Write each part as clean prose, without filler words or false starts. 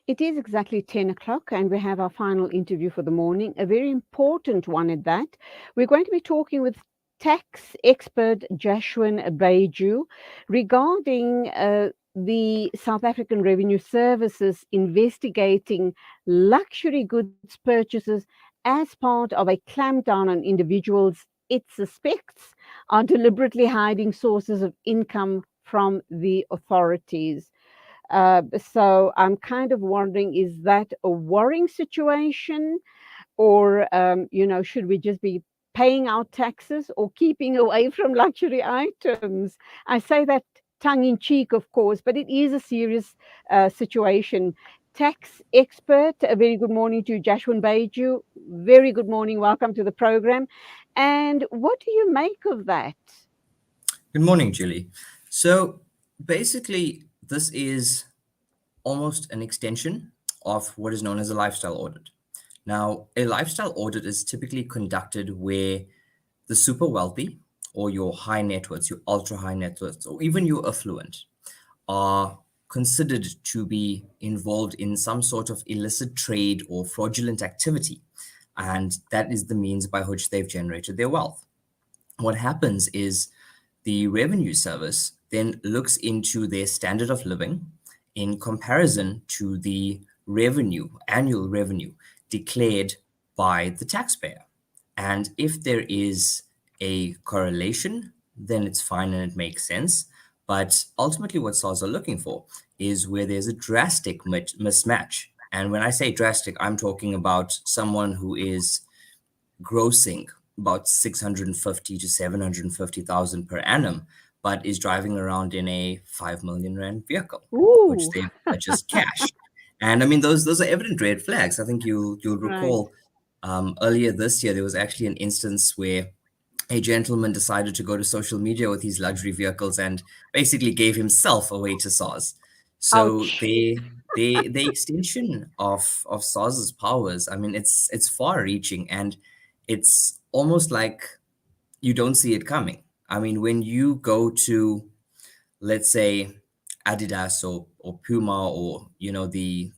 It is exactly 10 o'clock, and we have our final interview for the morning, a very important one at that. We're going to be talking with tax expert Jashwin Baijoo regarding the South African Revenue Services investigating luxury goods purchases as part of a clampdown on individuals it suspects are deliberately hiding sources of income from the authorities. So I'm kind of wondering, is that a worrying situation, or should we just be paying our taxes or keeping away from luxury items? I say that tongue in cheek, of course, but it is a serious situation. Tax expert, a very good morning to Jashwin Baijoo. Very good morning. Welcome to the program. And what do you make of that? Good morning, Julie. So basically, this is almost an extension of what is known as a lifestyle audit. Now, a lifestyle audit is typically conducted where the super wealthy or your high net worths, your ultra high net worths, or even your affluent are considered to be involved in some sort of illicit trade or fraudulent activity. And that is the means by which they've generated their wealth. What happens is the revenue service then looks into their standard of living in comparison to the revenue, annual revenue declared by the taxpayer. And if there is a correlation, then it's fine and it makes sense. But ultimately, what SARS are looking for is where there's a drastic mismatch. And when I say drastic, I'm talking about someone who is grossing about 650 to 750,000 per annum, but is driving around in a 5 million rand vehicle, which Ooh, they've purchased cash. And I mean, those are evident red flags. I think you'll right. recall earlier this year there was actually an instance where a gentleman decided to go to social media with his luxury vehicles and basically gave himself away to SARS. So Ouch. the extension of SARS's powers, I mean, it's far reaching, and it's almost like you don't see it coming. I mean, when you go to, let's say, Adidas or Puma, or the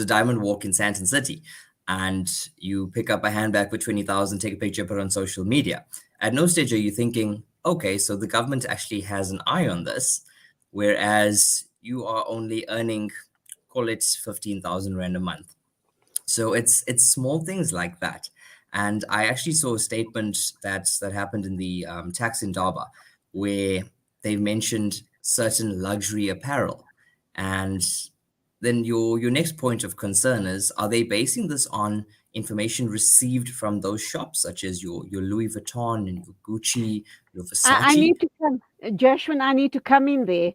Diamond Walk in Sandton City, and you pick up a handbag for 20,000, take a picture, put it on social media. At no stage are you thinking, okay, so the government actually has an eye on this, whereas you are only earning, call it 15,000 rand a month. So it's small things like that. And I actually saw a statement that happened in the tax Indaba, where they mentioned certain luxury apparel. And then your next point of concern is, are they basing this on information received from those shops, such as your Louis Vuitton and your Gucci, your I Versace? need to come, Joshua, I need to come in there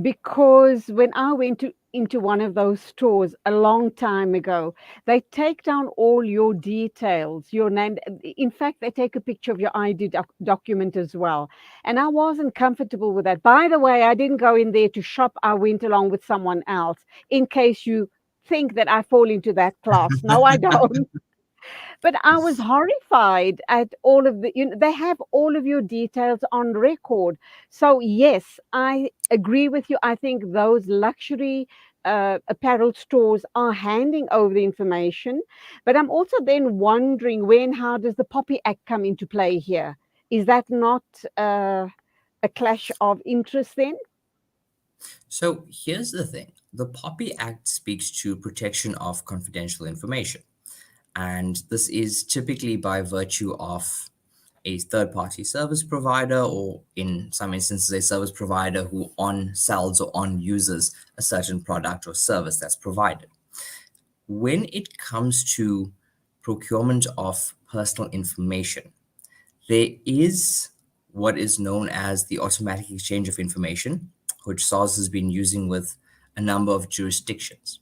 because when I went into one of those stores a long time ago, they take down all your details, your name. In fact, they take a picture of your ID document as well. And I wasn't comfortable with that. By the way, I didn't go in there to shop. I went along with someone else in case you think that I fall into that class. No, I don't. But I was horrified at all of they have all of your details on record. So, yes, I agree with you. I think those luxury apparel stores are handing over the information. But I'm also then wondering, when, how does the Poppy Act come into play here? Is that not a clash of interest then? So here's the thing. The Poppy Act speaks to protection of confidential information. And this is typically by virtue of a third party service provider, or in some instances, a service provider who on sells or on uses a certain product or service that's provided. When it comes to procurement of personal information, there is what is known as the automatic exchange of information, which SARS has been using with a number of jurisdictions.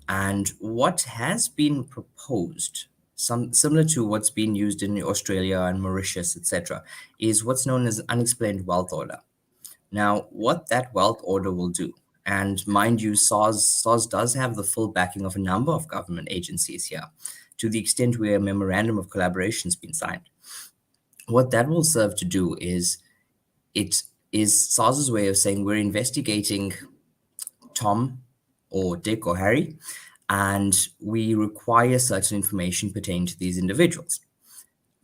And what has been proposed, some similar to what's been used in Australia and Mauritius, etc., is what's known as an unexplained wealth order. Now, what that wealth order will do, and mind you, SARS does have the full backing of a number of government agencies here, to the extent where a memorandum of collaboration has been signed. What that will serve to do is, it is SARS's way of saying we're investigating Tom or Dick or Harry, and we require certain information pertaining to these individuals.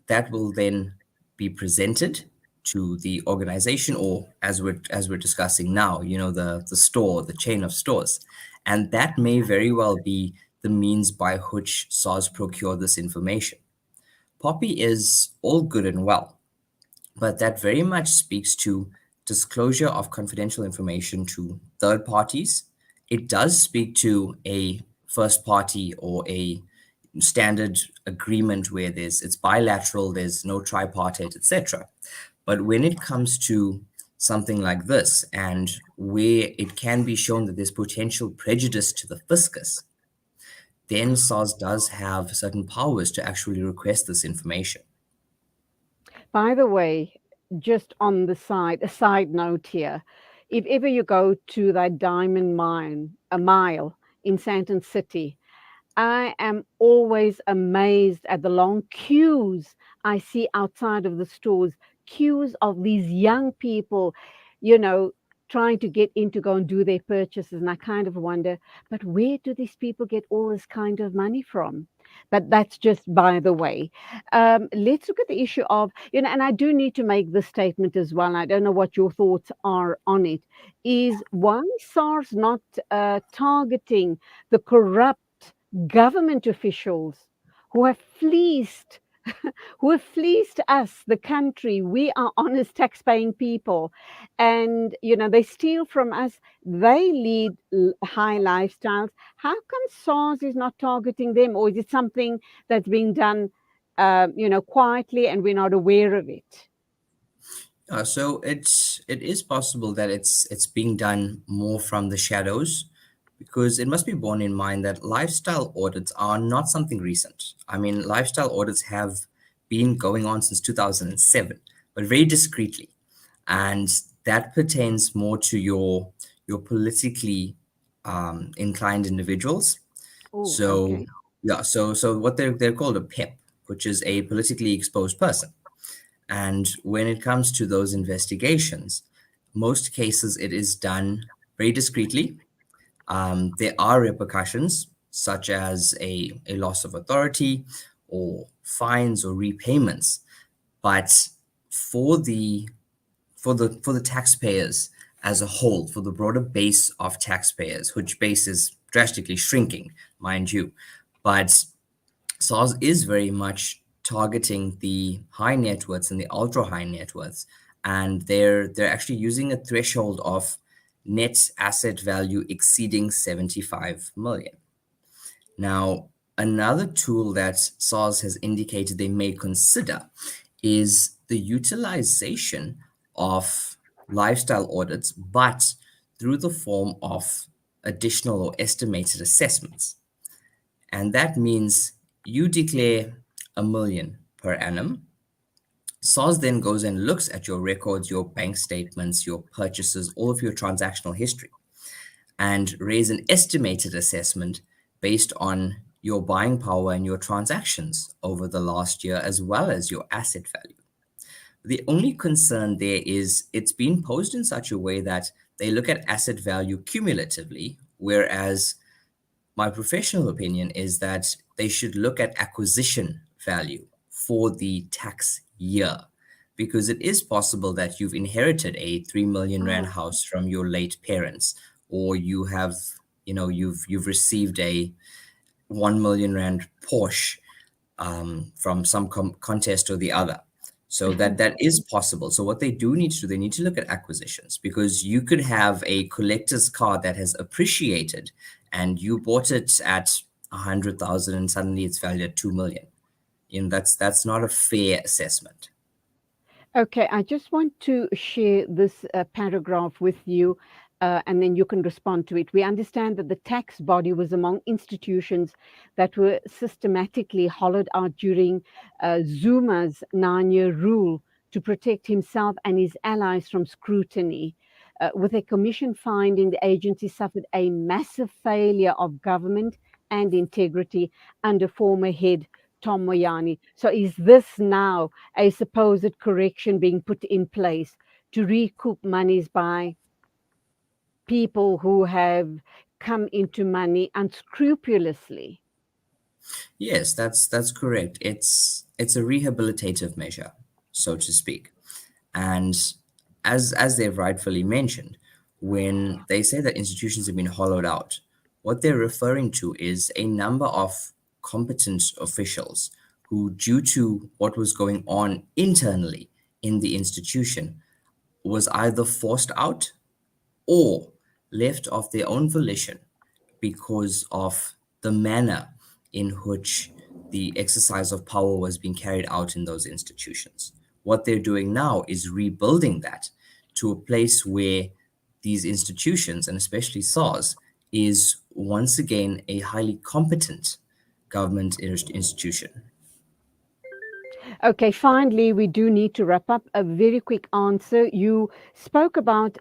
That will then be presented to the organization, or as we're discussing now, the store, the chain of stores, and that may very well be the means by which SARS procure this information. Poppy is all good and well, but that very much speaks to disclosure of confidential information to third parties. It does speak to a first party or a standard agreement where it's bilateral, there's no tripartite, etc. But when it comes to something like this, and where it can be shown that there's potential prejudice to the fiscus, then SARS does have certain powers to actually request this information. By the way, just on the side, a side note here, if ever you go to that diamond mine, a mile in Santon City, I am always amazed at the long queues I see outside of the stores, queues of these young people, you know, trying to get in to go and do their purchases. And I kind of wonder, but where do these people get all this kind of money from? But that's just by the way. Let's look at the issue of, and I do need to make this statement as well. And I don't know what your thoughts are on it. Is why SARS not targeting the corrupt government officials who have fleeced who have fleeced us, the country? We are honest tax-paying people, and they steal from us. They lead high lifestyles. How come SARS is not targeting them, or is it something that's being done quietly and we're not aware of it? So it is possible that it's being done more from the shadows, because it must be borne in mind that lifestyle audits are not something recent. I mean, lifestyle audits have been going on since 2007, but very discreetly, and that pertains more to your politically inclined individuals. Oh, So okay. yeah, so what they're called a PEP, which is a politically exposed person. And when it comes to those investigations, most cases it is done very discreetly. There are repercussions, such as a loss of authority or fines or repayments. But for the for the taxpayers as a whole, for the broader base of taxpayers, which base is drastically shrinking, mind you, but SARS is very much targeting the high net worths and the ultra high net worths, and they're actually using a threshold of net asset value exceeding 75 million. Now, another tool that SARS has indicated they may consider is the utilization of lifestyle audits, but through the form of additional or estimated assessments. And that means you declare a million per annum. SARS then goes and looks at your records, your bank statements, your purchases, all of your transactional history, and raise an estimated assessment based on your buying power and your transactions over the last year, as well as your asset value. The only concern there is it's been posed in such a way that they look at asset value cumulatively, whereas my professional opinion is that they should look at acquisition value for the tax year, because it is possible that you've inherited a 3 million rand Oh, house from your late parents, or you've received a 1 million rand Porsche from some contest or the other. So that is possible. So what they do need to do, they need to look at acquisitions, because you could have a collector's car that has appreciated, and you bought it at 100,000 and suddenly it's valued at 2 million. That's not a fair assessment. okay, I just want to share this paragraph with you, and then you can respond to it. We understand that the tax body was among institutions that were systematically hollowed out during Zuma's 9-year rule to protect himself and his allies from scrutiny. With a commission finding the agency suffered a massive failure of government and integrity under former head Tom Moyani. So, is this now a supposed correction being put in place to recoup monies by people who have come into money unscrupulously. Yes, that's correct. It's a rehabilitative measure, so to speak. And as they've rightfully mentioned, when they say that institutions have been hollowed out, what they're referring to is a number of competent officials who, due to what was going on internally in the institution, was either forced out or left of their own volition because of the manner in which the exercise of power was being carried out in those institutions. What they're doing now is rebuilding that to a place where these institutions, and especially SARS, is once again a highly competent government institution. Okay, finally, we do need to wrap up. A very quick answer. You spoke about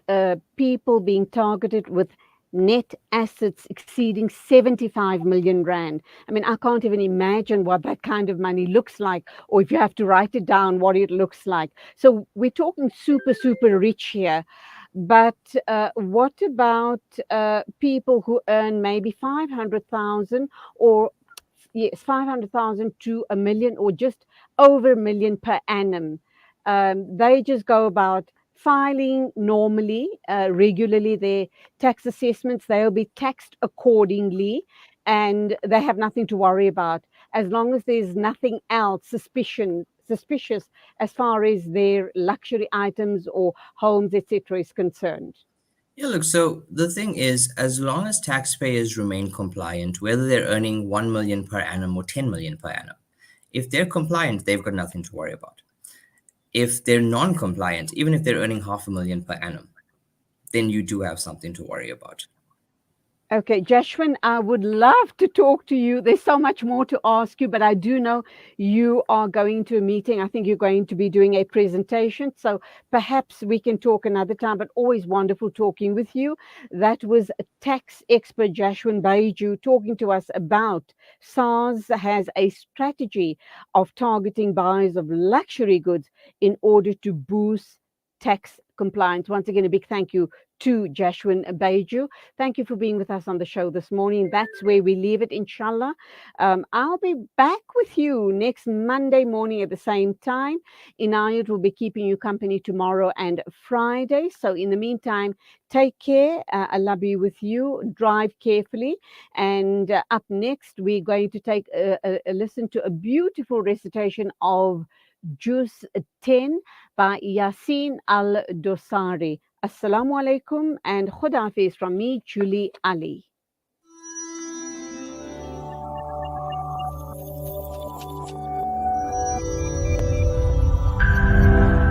people being targeted with net assets exceeding 75 million rand. I mean, I can't even imagine what that kind of money looks like, or if you have to write it down, what it looks like. So we're talking super, super rich here. But what about people who earn maybe 500,000 or yes, 500,000 to a million or just over a million per annum? They just go about filing normally, regularly their tax assessments. They'll be taxed accordingly and they have nothing to worry about as long as there's nothing else suspicious as far as their luxury items or homes, etc., is concerned. Yeah, look, so the thing is, as long as taxpayers remain compliant, whether they're earning 1 million per annum or 10 million per annum, if they're compliant, they've got nothing to worry about. If they're non-compliant, even if they're earning 500,000 per annum, then you do have something to worry about. Okay, Jashwin, I would love to talk to you. There's so much more to ask you, but I do know you are going to a meeting. I think you're going to be doing a presentation. So perhaps we can talk another time, but always wonderful talking with you. That was tax expert Jashwin Baijoo talking to us about SARS has a strategy of targeting buyers of luxury goods in order to boost tax compliance. Once again, a big thank you to Jashwin Baijoo. Thank you for being with us on the show this morning. That's where we leave it, inshallah. I'll be back with you next Monday morning at the same time. Inayat will be keeping you company tomorrow and Friday. So, in the meantime, take care. Allah be with you. Drive carefully. And up next, we're going to take a listen to a beautiful recitation of Juz 10 by Yasin al Dosari. Assalamu alaikum and Khudafiz from me, Julie Ali.